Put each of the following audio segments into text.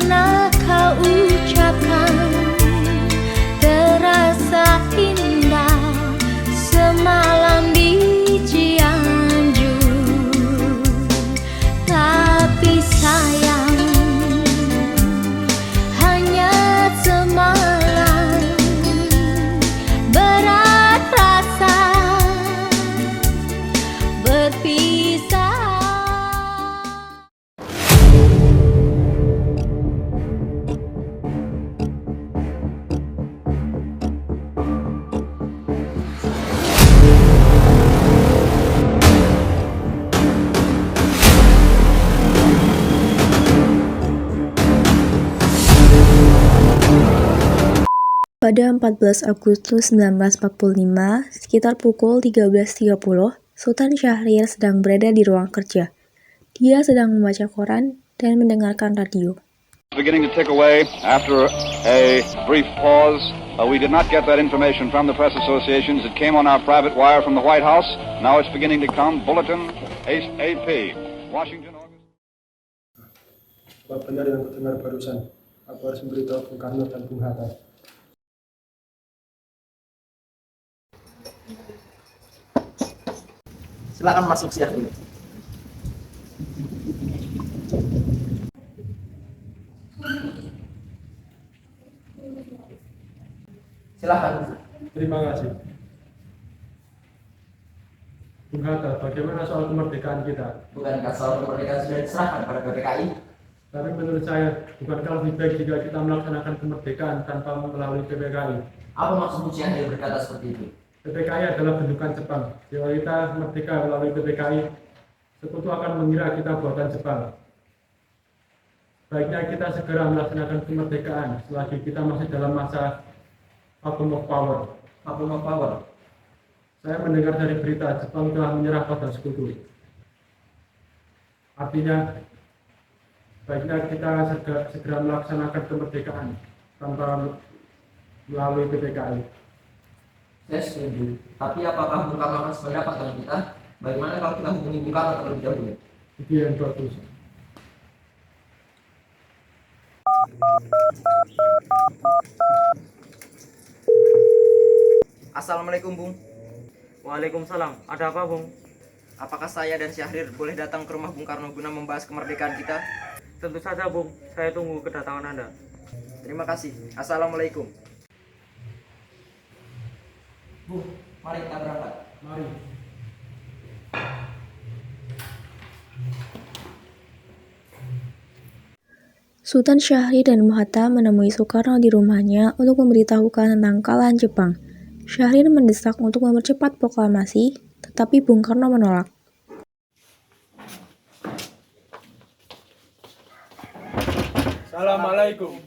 pernah kau ucapkan terasa indah semalam di Cianjur. Tapi sayang, hanya semalam, berat rasa berpisah. Pada 14 Agustus 1945, sekitar pukul 13.30, Sultan Syahrir sedang berada di ruang kerja. Dia sedang membaca koran dan mendengarkan radio. Beginning to tick away after a brief pause. We did not get that information from the press associations. It came on our private wire from the White House. Now it's beginning to come. Bulletin AP. Washington. Apa benar yang kudengar barusan? Aku harus memberitahu Bung Karno dan Bung Hatta. Silakan masuk siang dulu. Silakan. Terima kasih. Bung Hatta, bagaimana soal kemerdekaan kita? Bukankah soal kemerdekaan sudah diserahkan pada PPKI? Tapi menurut saya, bukankah lebih baik jika kita melaksanakan kemerdekaan tanpa melalui PPKI? Apa maksudmu Syahrir berkata seperti itu? PPKI adalah bentukan Jepang. Jika kita merdeka melalui PPKI, sekutu akan mengira kita buatan Jepang. Baiknya kita segera melaksanakan kemerdekaan selagi kita masih dalam masa vacuum of power. Vacuum of power. Saya mendengar dari berita Jepang telah menyerah pada sekutu. Artinya, baiknya kita segera melaksanakan kemerdekaan tanpa melalui PPKI. Saya setuju. Tapi apakah Bung Karno akan sependapat dengan kita? Bagaimana kalau kita hubungi Bung Karno terlebih dahulu? Itu yang bagus. Assalamualaikum Bung. Waalaikumsalam. Ada apa, Bung? Apakah saya dan Syahrir boleh datang ke rumah Bung Karno guna membahas kemerdekaan kita? Tentu saja, Bung. Saya tunggu kedatangan Anda. Terima kasih. Assalamualaikum. Bung, mari kita berangkat. Mari. Sultan Syahrir dan Hatta menemui Soekarno di rumahnya untuk memberitahukan tentang kekalahan Jepang. Syahrir mendesak untuk mempercepat proklamasi, tetapi Bung Karno menolak. Assalamualaikum.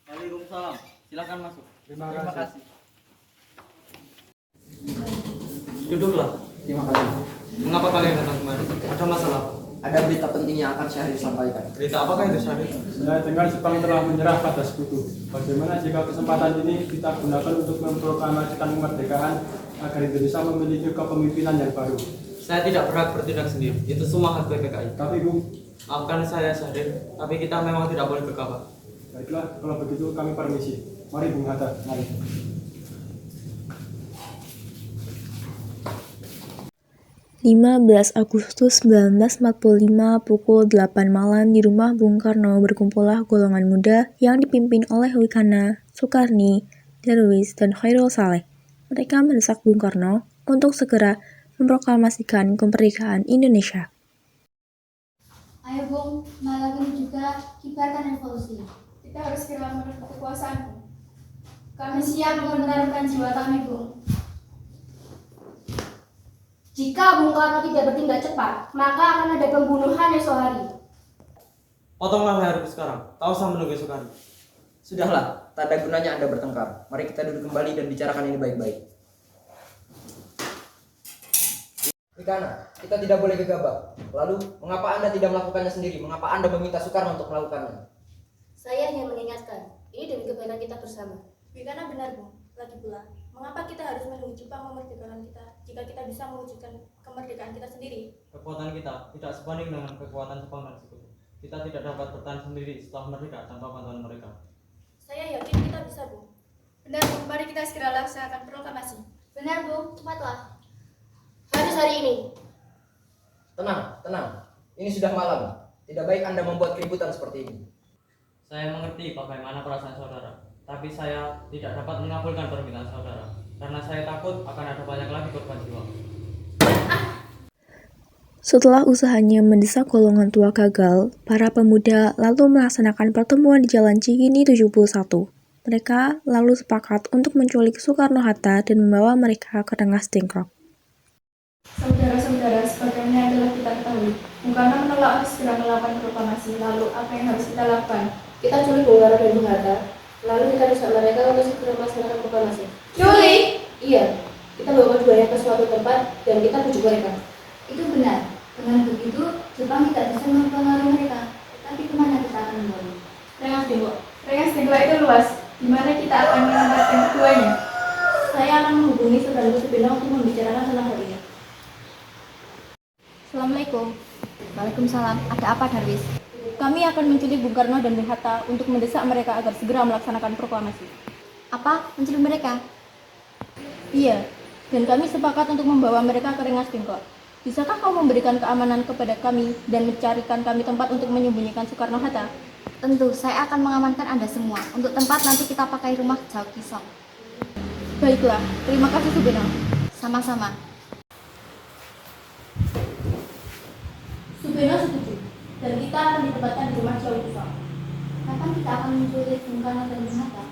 Waalaikumsalam. Silakan masuk. Terima kasih. Duduklah. Terima kasih. Mengapa kalian datang kemari? Ada masalah? Ada berita penting yang akan Syahrir sampaikan. Berita apakah itu, Syahrir? Saya dengar Jepang telah menyerah pada sekutu. Bagaimana jika kesempatan ini kita gunakan untuk memproklamasikan kemerdekaan agar Indonesia memiliki kepemimpinan yang baru? Saya tidak berhak bertindak sendiri. Itu semua hak PPKI. Tapi Bung, Maafkan saya, Syahrir. Tapi kita memang tidak boleh gegabah. baiklah kalau begitu kami permisi. Mari Bung Hatta. Mari. 15 Agustus 1945 pukul 8 malam di rumah Bung Karno berkumpullah golongan muda yang dipimpin oleh Wikana, Soekarni, Darwis, dan Khairul Saleh. Mereka mendesak Bung Karno untuk segera memproklamasikan kemerdekaan Indonesia. Ayo Bung, malam ini juga kibarkan revolusi. Kita harus segera merebut kekuasaan. Kami siap mengorbankan jiwa kami, Bung. Jika Bung Karno tidak bertindak cepat, maka akan ada pembunuhan esok hari. Potonglah leherku sekarang. Tak usah menunggu Soekarno. Sudahlah, tak ada gunanya Anda bertengkar. Mari kita duduk kembali dan bicarakan ini baik-baik. Wikana, kita tidak boleh gegabah. Lalu, mengapa Anda tidak melakukannya sendiri? Mengapa Anda meminta Soekarno untuk melakukannya? Saya hanya mengingatkan, ini demi kebaikan kita bersama. Wikana benar, Bung. Lagi pula, mengapa kita harus menunggu Jepang memerdekakan kita jika kita bisa mewujudkan kemerdekaan kita sendiri? Kekuatan kita tidak sebanding dengan kekuatan Jepang dan sekutu. kita tidak dapat bertahan sendiri setelah merdeka tanpa bantuan mereka. Saya yakin kita bisa, Bung. Benar, Bung. Mari kita segera laksanakan proklamasi. Benar, Bung. Cepatlah. Harus hari ini. Tenang, tenang. Ini sudah malam. Tidak baik Anda membuat keributan seperti ini. Saya mengerti bagaimana perasaan saudara, tapi saya tidak dapat mengabulkan permintaan saudara karena saya takut akan ada banyak lagi korban jiwa. Setelah usahanya mendesak golongan tua gagal, para pemuda lalu melaksanakan pertemuan di Jalan Cikini 71. Mereka lalu sepakat untuk menculik Soekarno-Hatta dan membawa mereka ke Rengas Dengklok. Saudara-saudara, sebagaimana yang telah kita ketahui, Bung Karno menolak untuk segera melakukan proklamasi. Lalu, apa yang harus kita lakukan? Kita culik Bung Karno dan Bung Hatta, lalu kita desak mereka untuk segera melaksanakan proklamasi. Culik! Iya, kita bawa keduanya ke suatu tempat dan kita bujuk mereka. Itu benar. Dengan begitu, Jepang tidak bisa mempengaruhi mereka. Tapi kemana kita akan membawa? Rengas Dengklok. Rengas Dengklok itu luas. Di mana kita akan menempatkan keduanya? Saya akan menghubungi saudaraku Subeno untuk membicarakan tentang hal ini. Assalamualaikum. Waalaikumsalam. Ada apa, Darwis? Kami akan menculik Bung Karno dan Bung Hatta untuk mendesak mereka agar segera melaksanakan proklamasi. Apa? Menculik mereka? Iya, dan kami sepakat untuk membawa mereka ke Rengas Dengklok. Bisakah kau memberikan keamanan kepada kami dan mencarikan kami tempat untuk menyembunyikan Soekarno-Hatta? Tentu, saya akan mengamankan Anda semua. Untuk tempat nanti kita pakai rumah Jao Kisong. Baiklah, terima kasih Subeno. Sama-sama. Subeno setuju, dan kita akan ditempatkan di rumah Jao Kisong. Kapan kita akan menculik Bung Karno dan Bung Hatta?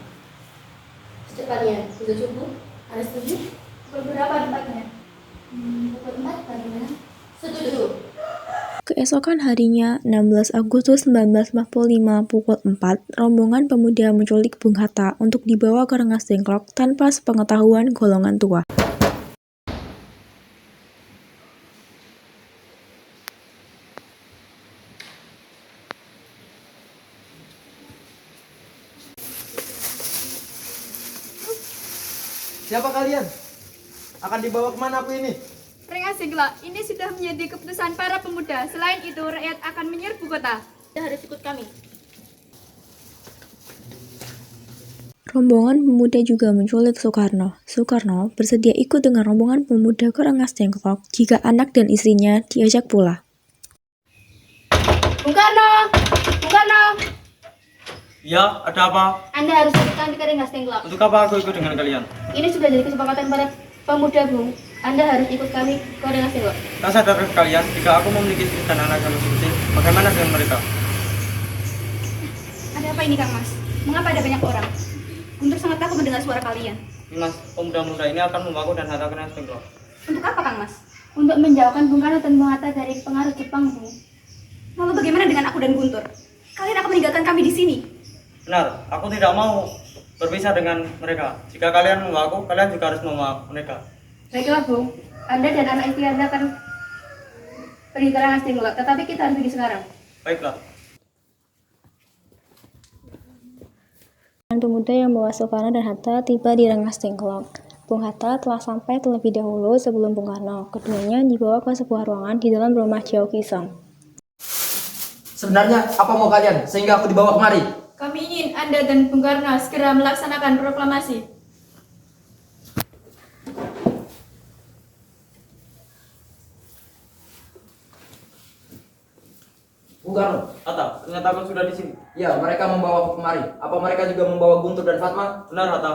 Secepatnya, setuju Bu? Anda setuju? Beberapa tempatnya. Pukul 4 bagaimana? Setuju. Keesokan harinya, 16 Agustus 1945 pukul 4, rombongan pemuda menculik Bung Hatta untuk dibawa ke Rengas Dengklok tanpa sepengetahuan golongan tua. Siapa kalian? Akan dibawa kemana aku ini? Rengas Dengklok, ini sudah menjadi keputusan para pemuda. Selain itu, rakyat akan menyerbu kota. Anda harus ikut kami. Rombongan pemuda juga menculik Soekarno. Soekarno bersedia ikut dengan rombongan pemuda ke Rengas Dengklok jika anak dan istrinya diajak pula. Bung Karno! Bung Karno! Ya, ada apa? Anda harus ikut kami ke Rengas Dengklok. Untuk apa aku ikut dengan kalian? Ini sudah jadi kesepakatan para pemuda, Bung. Anda harus ikut kami ke Rengas Dengklok. Tak sadar kalian, jika aku memiliki istri dan anak yang masih kecil, bagaimana dengan mereka? Ada apa ini, Kang Mas? Mengapa ada banyak orang? Guntur sangat takut mendengar suara kalian. Mas, pemuda-pemuda ini akan membawaku dan Hatta ke Rengas Dengklok. Untuk apa, Kang Mas? Untuk menjauhkan Bung Karno dan Bung Hatta dari pengaruh Jepang, Bung. Lalu bagaimana dengan aku dan Guntur? Kalian akan meninggalkan kami di sini. Benar, aku tidak mau berpisah dengan mereka. Jika kalian membawaku, kalian juga harus membawa mereka. Baiklah, Bung. Anda dan anak istri Anda akan pergi ke Rengas Dengklok, tetapi kita harus pergi sekarang. Baiklah. Pemuda yang membawa Soekarno dan Hatta tiba di Rengas Dengklok. Bung Hatta telah sampai terlebih dahulu sebelum Bung Karno. Keduanya dibawa ke sebuah ruangan di dalam rumah Jao Kisong. Sebenarnya apa mau kalian sehingga aku dibawa kemari? Kami ingin Anda dan Bung Karno segera melaksanakan proklamasi. Bung Karno. Hatta, ternyata kau sudah di sini. Ya, mereka membawa aku kemari. Apa mereka juga membawa Guntur dan Fatma? Benar, Hatta.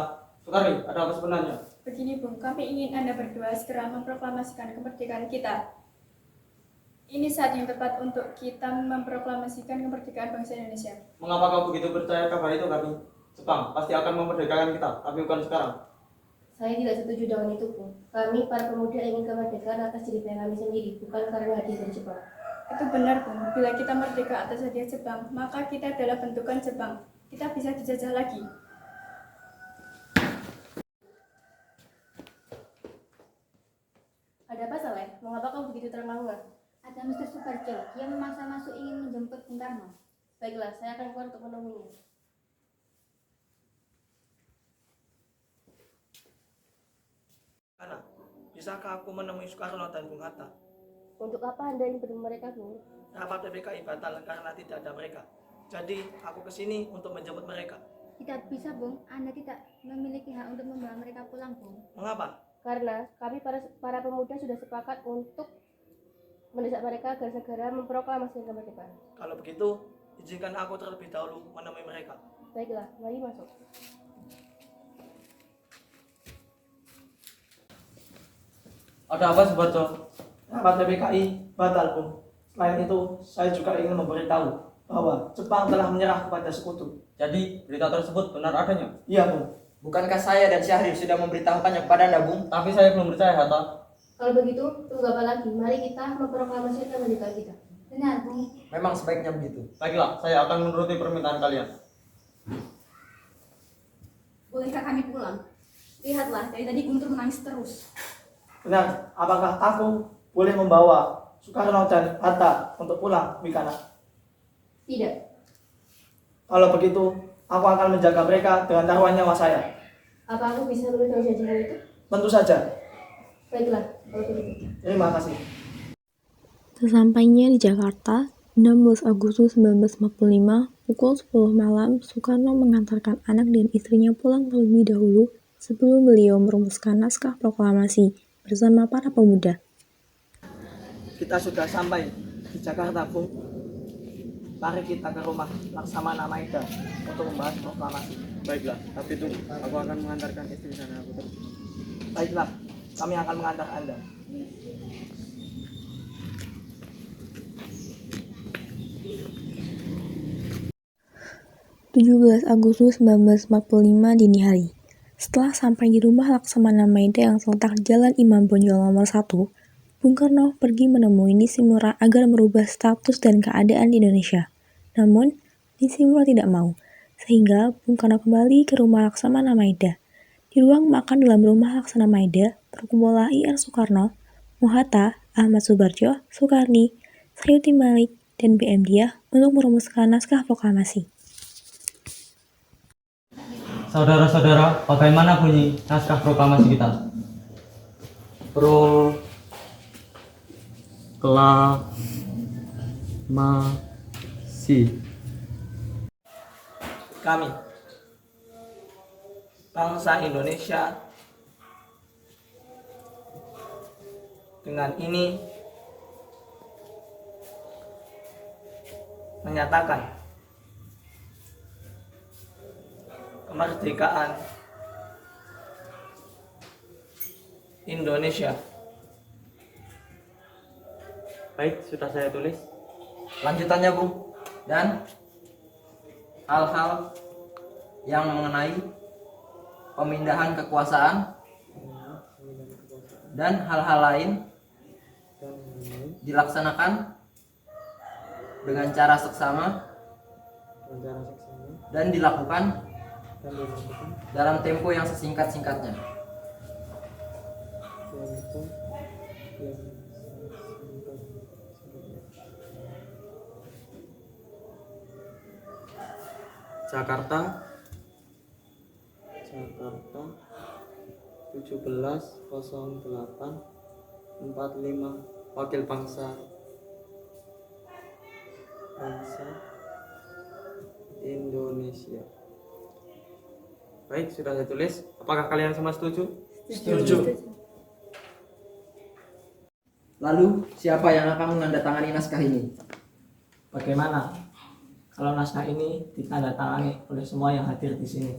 Soekarni, ada apa sebenarnya? Begini, Bung, kami ingin Anda berdua segera memproklamasikan kemerdekaan kita. Ini saat yang tepat untuk kita memproklamasikan kemerdekaan bangsa Indonesia. Mengapa kau begitu percaya kabar itu, kami? Jepang pasti akan memerdekakan kita, tapi bukan sekarang. Saya tidak setuju dengan itu, Bung. Kami, para pemuda, ingin kemerdekaan atas diri kami sendiri, bukan karena hadiah dari Jepang. Itu benar, Bung. Bila kita merdeka atas hadiah Jepang, maka kita adalah bentukan Jepang. Kita bisa dijajah lagi. Ada apa, Saleh? Mengapa kau begitu termangu? Ada Mr. Suparjo, dia memaksa masuk ingin menjemput Bung Karno. Baiklah, saya akan keluar untuk menemuinya. Bisakah aku menemui Soekarno dan Bung Hatta? Untuk apa Anda ingin bertemu mereka, Bung? Rapat PPKI batal karena tidak ada mereka. Jadi aku kesini untuk menjemput mereka. Tidak bisa, Bung. Anda tidak memiliki hak untuk membawa mereka pulang, Bung. Mengapa? Karena kami para pemuda sudah sepakat untuk mendesak mereka agar segera memproklamasi kemerdekaan. Kalau begitu, izinkan aku terlebih dahulu menemui mereka. Baiklah, mari masuk. Ada apa, Subarjo? Rapat PPKI batal, Bung. Selain itu, saya juga ingin memberitahu bahwa Jepang telah menyerah kepada sekutu. Jadi, berita tersebut benar adanya? Iya, Bung. Bukankah saya dan Syahrir sudah memberitahukannya kepada Anda, Bung? Tapi saya belum percaya, Hatta. Kalau begitu, tunggu apa lagi? Mari kita memproklamasi kemerdekaan kita. Benar, Bung. Memang sebaiknya begitu. Baiklah, saya akan menuruti permintaan kalian. Bolehkah kami pulang? Lihatlah, dari tadi Guntur menangis terus. Benar, apakah aku boleh membawa Soekarno dan Hatta untuk pulang, Wikana? Tidak. Kalau begitu, aku akan menjaga mereka dengan taruhan nyawa saya. Apa aku bisa memegang janjimu itu? Tentu saja. Baiklah, kalau begitu. Terima kasih. Sesampainya di Jakarta, 16 Agustus 1945, pukul 10 malam, Soekarno mengantarkan anak dan istrinya pulang terlebih dahulu sebelum beliau merumuskan naskah proklamasi bersama para pemuda. Kita sudah sampai di Jakarta, Bung. Mari kita ke rumah Laksamana Maida untuk membahas proklamasi. Baiklah, tapi tunggu, aku akan mengantarkan istri sana aku terus. Baiklah, kami akan mengantar Anda. (17 Agustus 1945 dini hari). Setelah sampai di rumah Laksamana Maida yang terletak di Jalan Imam Bonjol nomor 1, Bung Karno pergi menemui Nishimura agar merubah status dan keadaan di Indonesia. Namun, Nishimura tidak mau, sehingga Bung Karno kembali ke rumah Laksamana Maida. Di ruang makan dalam rumah Laksamana Maida, berkumpullah Ir. Soekarno, Mohatta, Ahmad Subarjo, Soekarni, Sayuti Malik, dan BM Diah untuk merumuskan naskah proklamasi. Saudara-saudara, bagaimana bunyi naskah proklamasi kita? Proklamasi. Kami, bangsa Indonesia, dengan ini menyatakan kemerdekaan Indonesia. Baik, sudah saya tulis. Lanjutannya, Bung. Dan hal-hal yang mengenai pemindahan kekuasaan dan hal-hal lain dilaksanakan dengan cara seksama dan dilakukan dalam tempo yang sesingkat-singkatnya. Jakarta 170845 Wakil Bangsa Indonesia. Baik, sudah saya tulis. Apakah kalian semua setuju? Setuju. Lalu, siapa yang akan menandatangani naskah ini? Bagaimana kalau naskah ini ditandatangani oleh semua yang hadir di sini?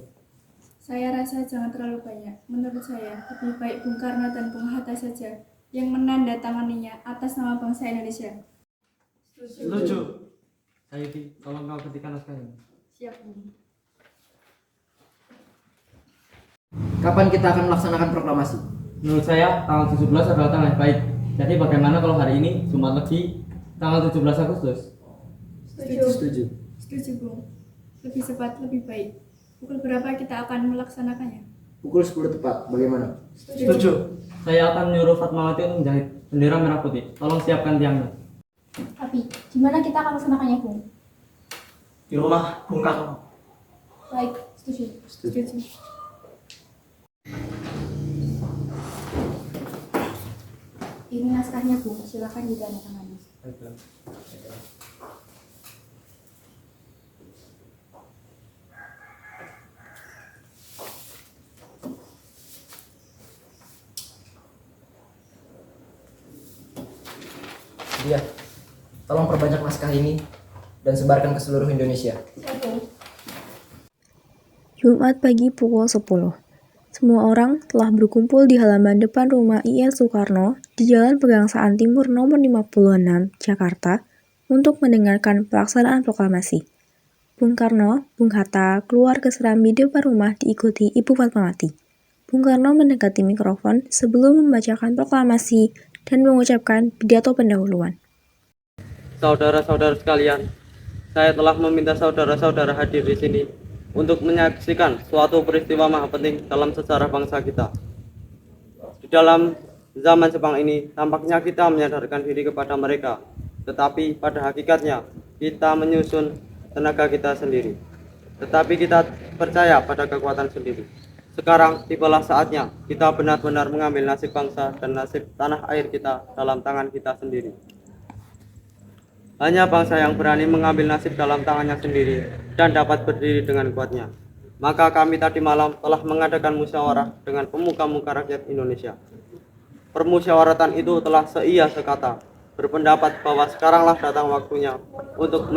Saya rasa jangan terlalu banyak. Menurut saya, lebih baik Bung Karno dan Bung Hatta saja yang menandatanganinya atas nama bangsa Indonesia. Setuju. Sayuti, tolong kau ketikkan naskah ini. Siap, Bung. Kapan kita akan melaksanakan proklamasi? Menurut saya, tanggal 17 adalah tanggal yang baik. Jadi bagaimana kalau hari ini, Jumat Legi, tanggal 17 Agustus? Setuju. Setuju, Bung. Lebih cepat, lebih baik. Pukul berapa kita akan melaksanakannya? Pukul 10 tepat. Bagaimana? Setuju. Saya akan menyuruh Fatmawati untuk menjahit bendera merah putih. Tolong siapkan tiangnya. Tapi, di mana kita akan melaksanakannya, Bung? Di rumah Bung Karno. Baik, setuju. Setuju. Ini naskahnya, Bung. Silakan ditandatangani. Dia, tolong perbanyak naskah ini dan sebarkan ke seluruh Indonesia. Jumat pagi pukul 10. Semua orang telah berkumpul di halaman depan rumah IR Soekarno di Jalan Pegangsaan Timur nomor 56, Jakarta, untuk mendengarkan pelaksanaan proklamasi. Bung Karno, Bung Hatta keluar ke serambi depan rumah diikuti Ibu Fatmawati. Bung Karno mendekati mikrofon sebelum membacakan proklamasi dan mengucapkan pidato pendahuluan. Saudara-saudara sekalian, saya telah meminta saudara-saudara hadir di sini untuk menyaksikan suatu peristiwa maha penting dalam sejarah bangsa kita. Di dalam zaman Jepang ini, tampaknya kita menyadarkan diri kepada mereka, tetapi pada hakikatnya kita menyusun tenaga kita sendiri. Tetapi kita percaya pada kekuatan sendiri. Sekarang tibalah saatnya kita benar-benar mengambil nasib bangsa dan nasib tanah air kita dalam tangan kita sendiri. Hanya bangsa yang berani mengambil nasib dalam tangannya sendiri dan dapat berdiri dengan kuatnya. Maka kami tadi malam telah mengadakan musyawarah dengan pemuka-pemuka rakyat Indonesia. Permusyawaratan itu telah seia sekata, berpendapat bahwa sekaranglah datang waktunya untuk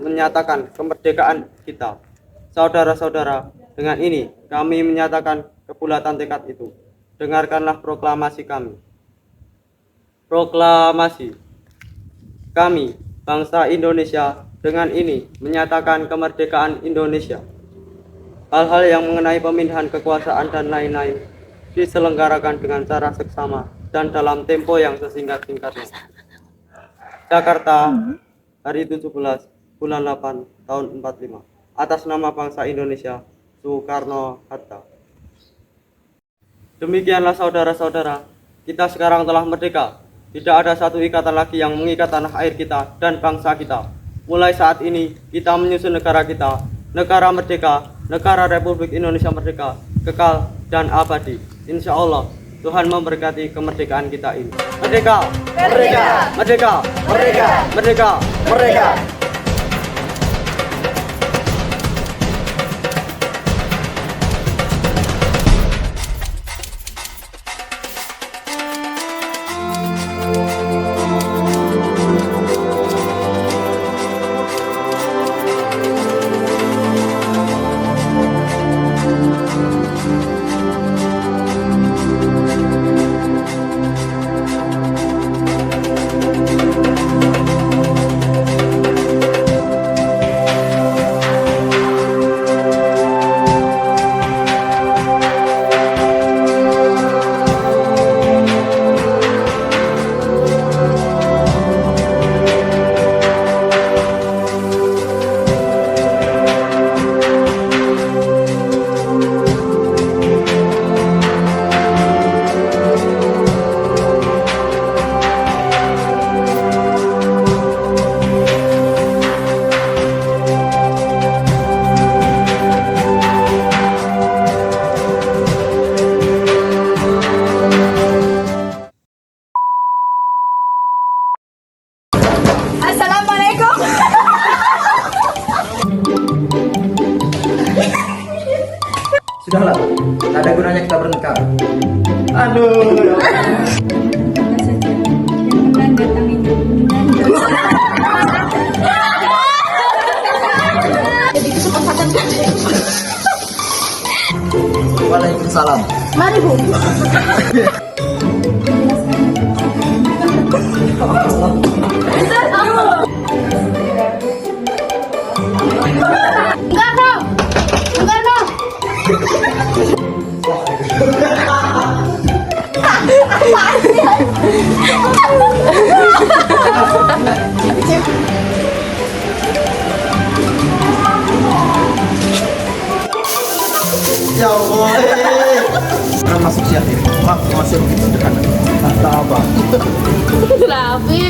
menyatakan kemerdekaan kita. Saudara-saudara, dengan ini kami menyatakan kebulatan tekad itu. Dengarkanlah proklamasi kami. Proklamasi. Kami, bangsa Indonesia, dengan ini menyatakan kemerdekaan Indonesia. Hal-hal yang mengenai pemindahan kekuasaan dan lain-lain diselenggarakan dengan cara seksama dan dalam tempo yang sesingkat-singkatnya. Jakarta, hari 17 bulan 8 tahun 45. Atas nama bangsa Indonesia, Soekarno-Hatta. Demikianlah saudara-saudara, kita sekarang telah merdeka. Tidak ada satu ikatan lagi yang mengikat tanah air kita dan bangsa kita. Mulai saat ini, kita menyusun negara kita, negara merdeka, negara Republik Indonesia merdeka, kekal dan abadi. Insya Allah, Tuhan memberkati kemerdekaan kita ini. Merdeka! Merdeka! Merdeka! Merdeka! Merdeka! Merdeka! Sudahlah, tak ada gunanya kita bertengkar. Waalaikumsalam. Mari, Bu. Ya Allah. Masuk siap ini. Masuk begitu sederhana. Kata apa? Rafi.